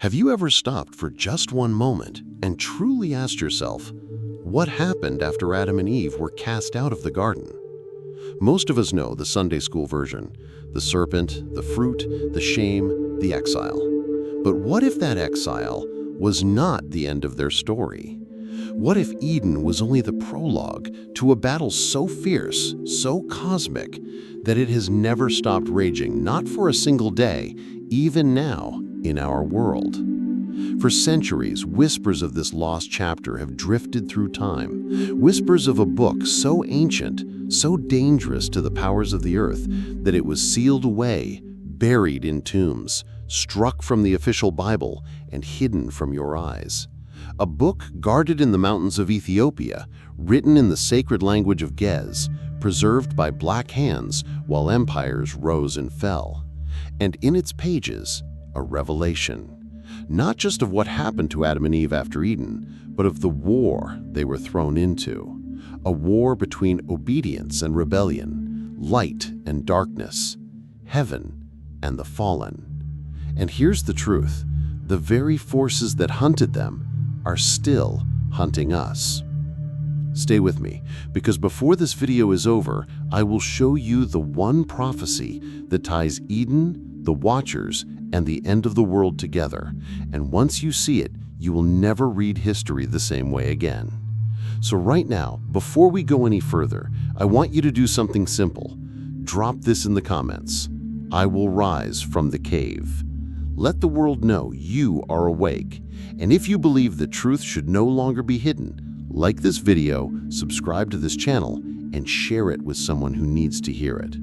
Have you ever stopped for just one moment and truly asked yourself, what happened after Adam and Eve were cast out of the garden? Most of us know the Sunday school version, the serpent, the fruit, the shame, the exile. But what if that exile was not the end of their story? What if Eden was only the prologue to a battle so fierce, so cosmic, that it has never stopped raging, not for a single day, even now in our world? For centuries, whispers of this lost chapter have drifted through time, whispers of a book so ancient, so dangerous to the powers of the earth, that it was sealed away, buried in tombs, struck from the official Bible, and hidden from your eyes. A book guarded in the mountains of Ethiopia, written in the sacred language of Gez, preserved by black hands while empires rose and fell. And in its pages, a revelation, not just of what happened to Adam and Eve after Eden, but of the war they were thrown into, a war between obedience and rebellion, light and darkness, heaven and the fallen. And here's the truth: the very forces that hunted them are still hunting us. Stay with me, because before this video is over, I will show you the one prophecy that ties Eden, the Watchers, and the end of the world together. And once you see it, you will never read history the same way again. So right now, before we go any further, I want you to do something simple. Drop this in the comments. I will rise from the cave. Let the world know you are awake. And if you believe the truth should no longer be hidden, like this video, subscribe to this channel, and share it with someone who needs to hear it.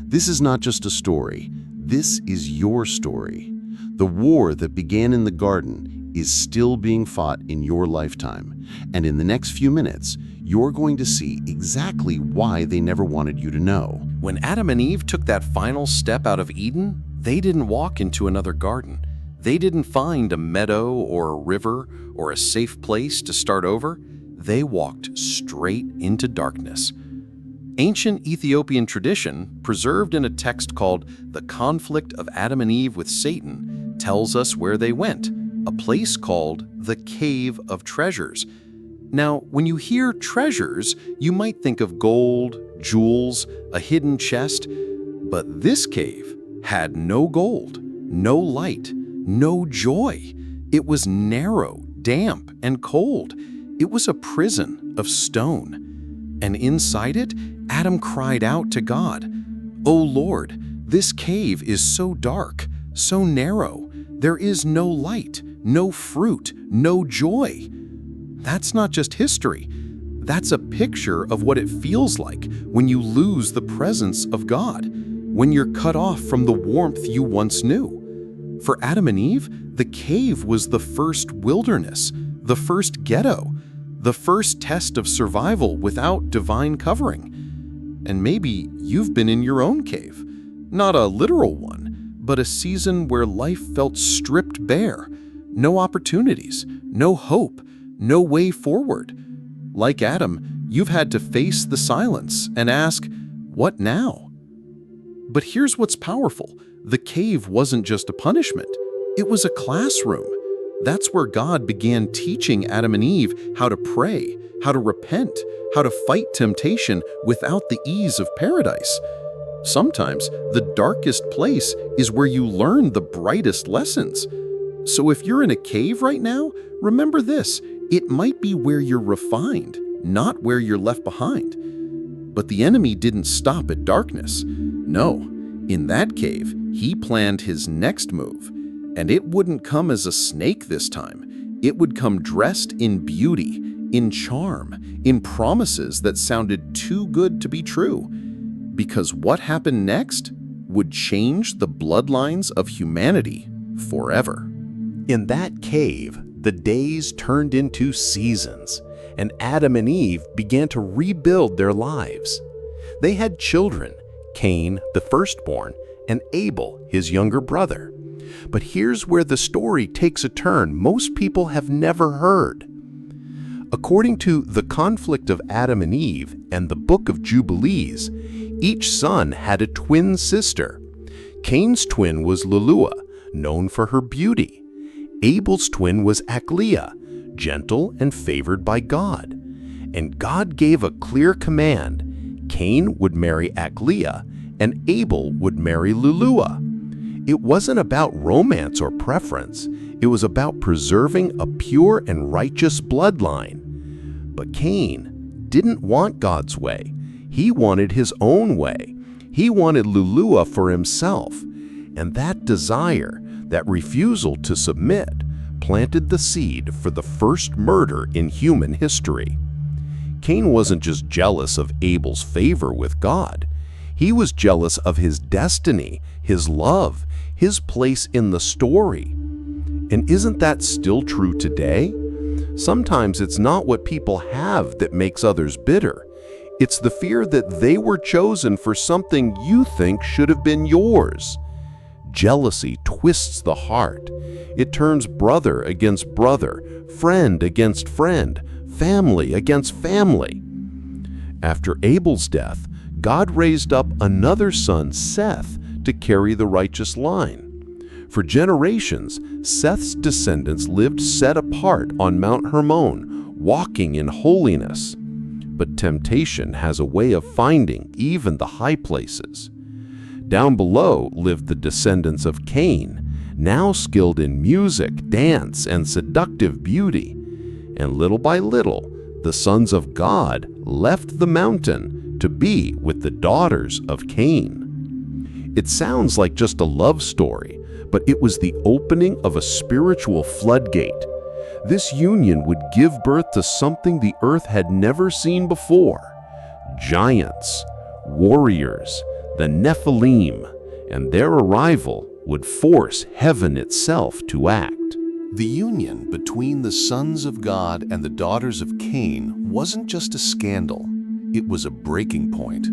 This is not just a story. This is your story. The war that began in the garden is still being fought in your lifetime. And in the next few minutes, you're going to see exactly why they never wanted you to know. When Adam and Eve took that final step out of Eden, they didn't walk into another garden. They didn't find a meadow or a river or a safe place to start over. They walked straight into darkness. Ancient Ethiopian tradition, preserved in a text called The Conflict of Adam and Eve with Satan, tells us where they went, a place called the Cave of Treasures. Now, when you hear treasures, you might think of gold, jewels, a hidden chest, but this cave had no gold, no light, no joy. It was narrow, damp, and cold. It was a prison of stone. And inside it, Adam cried out to God, "O Lord, this cave is so dark, so narrow. There is no light, no fruit, no joy." That's not just history. That's a picture of what it feels like when you lose the presence of God, when you're cut off from the warmth you once knew. For Adam and Eve, the cave was the first wilderness, the first ghetto, the first test of survival without divine covering. And maybe you've been in your own cave, not a literal one, but a season where life felt stripped bare, no opportunities, no hope, no way forward. Like Adam, you've had to face the silence and ask, what now? But here's what's powerful. The cave wasn't just a punishment. It was a classroom. That's where God began teaching Adam and Eve how to pray, how to repent, how to fight temptation without the ease of paradise. Sometimes the darkest place is where you learn the brightest lessons. So if you're in a cave right now, remember this: it might be where you're refined, not where you're left behind. But the enemy didn't stop at darkness. No, in that cave, he planned his next move. And it wouldn't come as a snake this time. It would come dressed in beauty, in charm, in promises that sounded too good to be true. Because what happened next would change the bloodlines of humanity forever. In that cave, the days turned into seasons, and Adam and Eve began to rebuild their lives. They had children, Cain, the firstborn, and Abel, his younger brother. But here's where the story takes a turn most people have never heard. According to The Conflict of Adam and Eve and the Book of Jubilees, each son had a twin sister. Cain's twin was Lulua, known for her beauty. Abel's twin was Achleah, gentle and favored by God. And God gave a clear command: Cain would marry Achleah, and Abel would marry Luluah. It wasn't about romance or preference. It was about preserving a pure and righteous bloodline. But Cain didn't want God's way. He wanted his own way. He wanted Luluah for himself. And that desire, that refusal to submit, planted the seed for the first murder in human history. Cain wasn't just jealous of Abel's favor with God. He was jealous of his destiny, his love, his place in the story. And isn't that still true today? Sometimes it's not what people have that makes others bitter. It's the fear that they were chosen for something you think should have been yours. Jealousy twists the heart. It turns brother against brother, friend against friend, family against family. After Abel's death, God raised up another son, Seth, to carry the righteous line. For generations, Seth's descendants lived set apart on Mount Hermon, walking in holiness. But temptation has a way of finding even the high places. Down below lived the descendants of Cain, now skilled in music, dance, and seductive beauty. And little by little, the sons of God left the mountain to be with the daughters of Cain. It sounds like just a love story, but it was the opening of a spiritual floodgate. This union would give birth to something the earth had never seen before: giants, warriors, the Nephilim, and their arrival would force heaven itself to act. The union between the sons of God and the daughters of Cain wasn't just a scandal, it was a breaking point.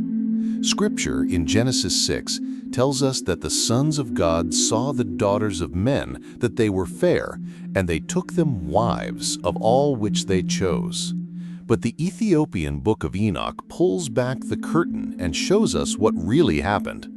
Scripture in Genesis 6 tells us that the sons of God saw the daughters of men, that they were fair, and they took them wives of all which they chose. But the Ethiopian book of Enoch pulls back the curtain and shows us what really happened.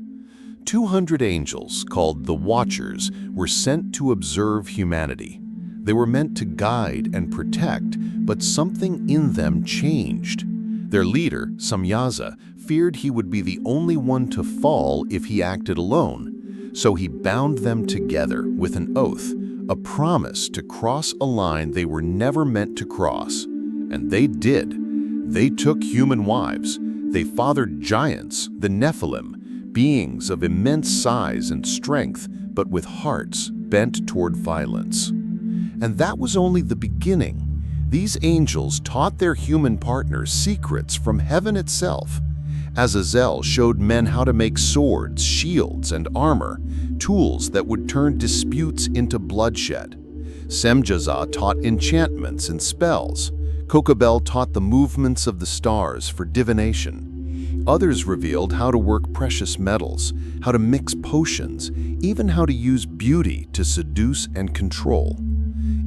200 angels, called the Watchers, were sent to observe humanity. They were meant to guide and protect, but something in them changed. Their leader, Samyaza, feared he would be the only one to fall if he acted alone, so he bound them together with an oath, a promise to cross a line they were never meant to cross. And they did. They took human wives. They fathered giants, the Nephilim, beings of immense size and strength, but with hearts bent toward violence. And that was only the beginning. These angels taught their human partners secrets from heaven itself. Azazel showed men how to make swords, shields, and armor, tools that would turn disputes into bloodshed. Semjazah taught enchantments and spells. Kokabel taught the movements of the stars for divination. Others revealed how to work precious metals, how to mix potions, even how to use beauty to seduce and control.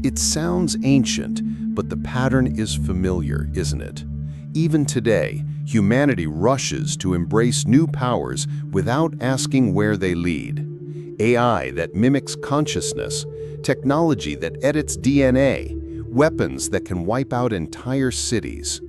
It sounds ancient, but the pattern is familiar, isn't it? Even today, humanity rushes to embrace new powers without asking where they lead. AI that mimics consciousness, technology that edits DNA, weapons that can wipe out entire cities.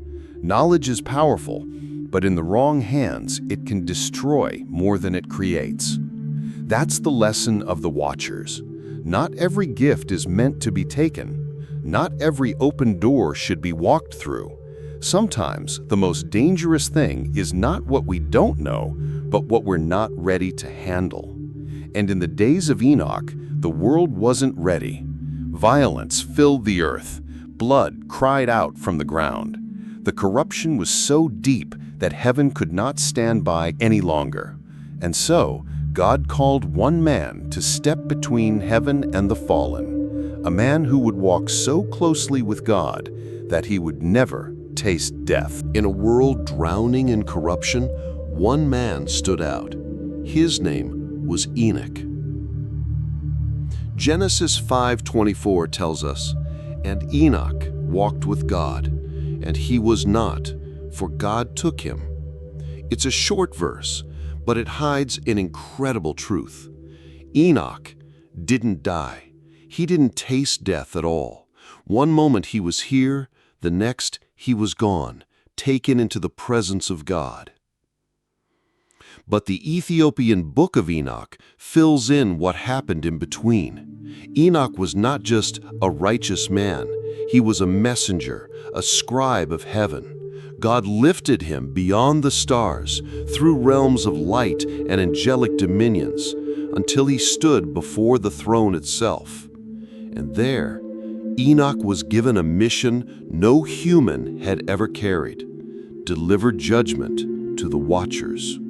Knowledge is powerful, but in the wrong hands, it can destroy more than it creates. That's the lesson of the Watchers. Not every gift is meant to be taken. Not every open door should be walked through. Sometimes the most dangerous thing is not what we don't know, but what we're not ready to handle. And in the days of Enoch, the world wasn't ready. Violence filled the earth. Blood cried out from the ground. The corruption was so deep that heaven could not stand by any longer. And so, God called one man to step between heaven and the fallen, a man who would walk so closely with God that he would never taste death. In a world drowning in corruption, one man stood out. His name was Enoch. Genesis 5:24 tells us, "And Enoch walked with God, and he was not, for God took him." It's a short verse, but it hides an incredible truth. Enoch didn't die. He didn't taste death at all. One moment he was here, the next he was gone, taken into the presence of God. But the Ethiopian Book of Enoch fills in what happened in between. Enoch was not just a righteous man, he was a messenger, a scribe of heaven. God lifted him beyond the stars, through realms of light and angelic dominions, until he stood before the throne itself. And there, Enoch was given a mission no human had ever carried: deliver judgment to the watchers.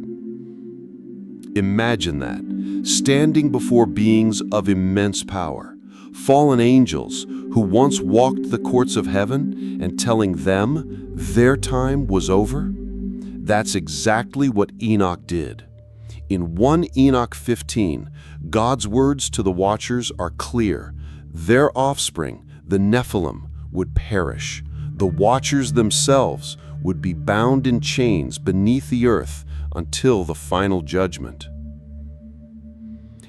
Imagine that, standing before beings of immense power, fallen angels who once walked the courts of heaven, and telling them their time was over. That's exactly what Enoch did. In 1 Enoch 15, God's words to the watchers are clear. Their offspring, the Nephilim, would perish. The watchers themselves would be bound in chains beneath the earth until the final judgment.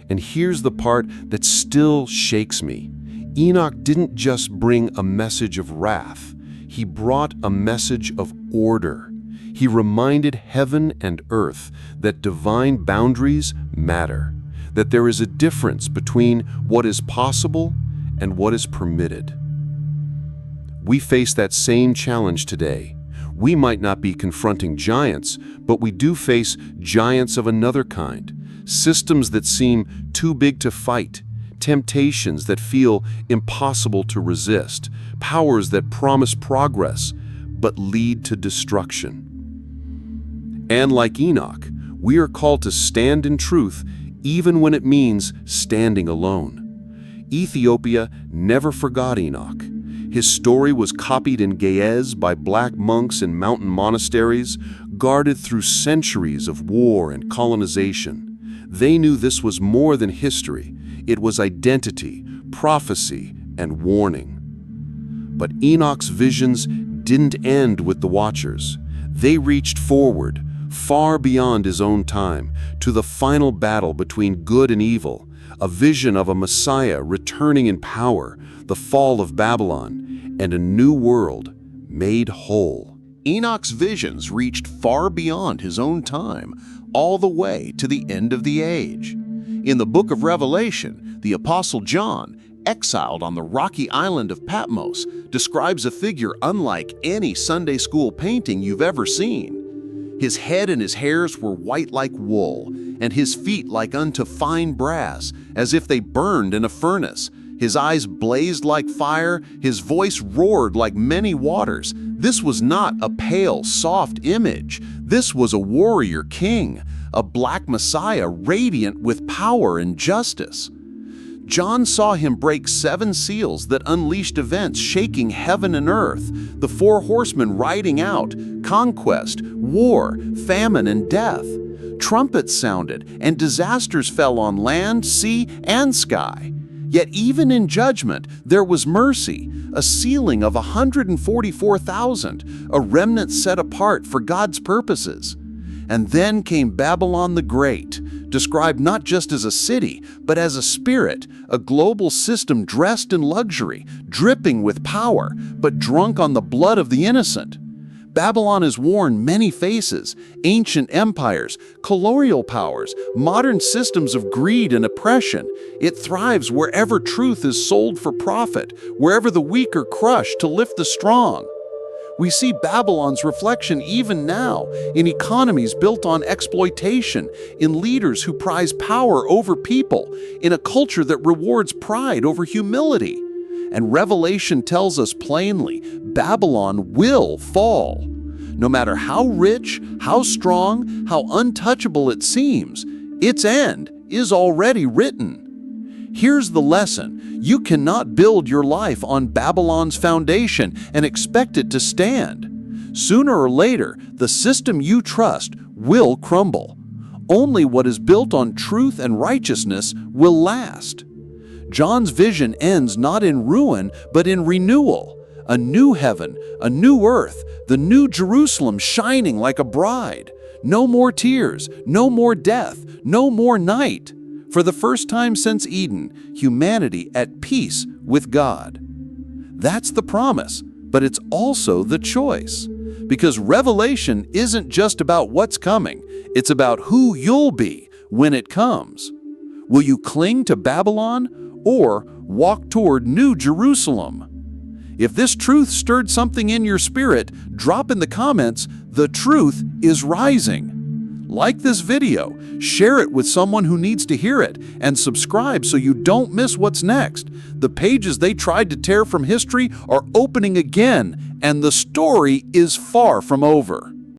And here's the part that still shakes me. Enoch didn't just bring a message of wrath. He brought a message of order. He reminded heaven and earth that divine boundaries matter, that there is a difference between what is possible and what is permitted. We face that same challenge today. We might not be confronting giants, but we do face giants of another kind. Systems that seem too big to fight, temptations that feel impossible to resist, powers that promise progress but lead to destruction. And like Enoch, we are called to stand in truth even when it means standing alone. Ethiopia never forgot Enoch. His story was copied in Ge'ez by black monks in mountain monasteries, guarded through centuries of war and colonization. They knew this was more than history. It was identity, prophecy, and warning. But Enoch's visions didn't end with the watchers. They reached forward, far beyond his own time, to the final battle between good and evil, a vision of a Messiah returning in power, the fall of Babylon, and a new world made whole. Enoch's visions reached far beyond his own time, all the way to the end of the age. In the book of Revelation, the Apostle John, exiled on the rocky island of Patmos, describes a figure unlike any Sunday school painting you've ever seen. His head and his hairs were white like wool, and his feet like unto fine brass, as if they burned in a furnace. His eyes blazed like fire, his voice roared like many waters. This was not a pale, soft image. This was a warrior king, a black Messiah radiant with power and justice. John saw him break 7 seals that unleashed events shaking heaven and earth, the 4 horsemen riding out, conquest, war, famine, and death. Trumpets sounded, and disasters fell on land, sea, and sky. Yet even in judgment, there was mercy, a sealing of 144,000, a remnant set apart for God's purposes. And then came Babylon the Great, described not just as a city, but as a spirit, a global system dressed in luxury, dripping with power, but drunk on the blood of the innocent. Babylon has worn many faces: ancient empires, colonial powers, modern systems of greed and oppression. It thrives wherever truth is sold for profit, wherever the weak are crushed to lift the strong. We see Babylon's reflection even now in economies built on exploitation, in leaders who prize power over people, in a culture that rewards pride over humility. And Revelation tells us plainly, Babylon will fall. No matter how rich, how strong, how untouchable it seems, its end is already written. Here's the lesson. You cannot build your life on Babylon's foundation and expect it to stand. Sooner or later, the system you trust will crumble. Only what is built on truth and righteousness will last. John's vision ends not in ruin, but in renewal. A new heaven, a new earth, the new Jerusalem shining like a bride. No more tears, no more death, no more night. For the first time since Eden, humanity at peace with God. That's the promise, but it's also the choice. Because Revelation isn't just about what's coming, it's about who you'll be when it comes. Will you cling to Babylon or walk toward New Jerusalem? If this truth stirred something in your spirit, drop in the comments, "The truth is rising." Like this video, share it with someone who needs to hear it, and subscribe so you don't miss what's next. The pages they tried to tear from history are opening again, and the story is far from over.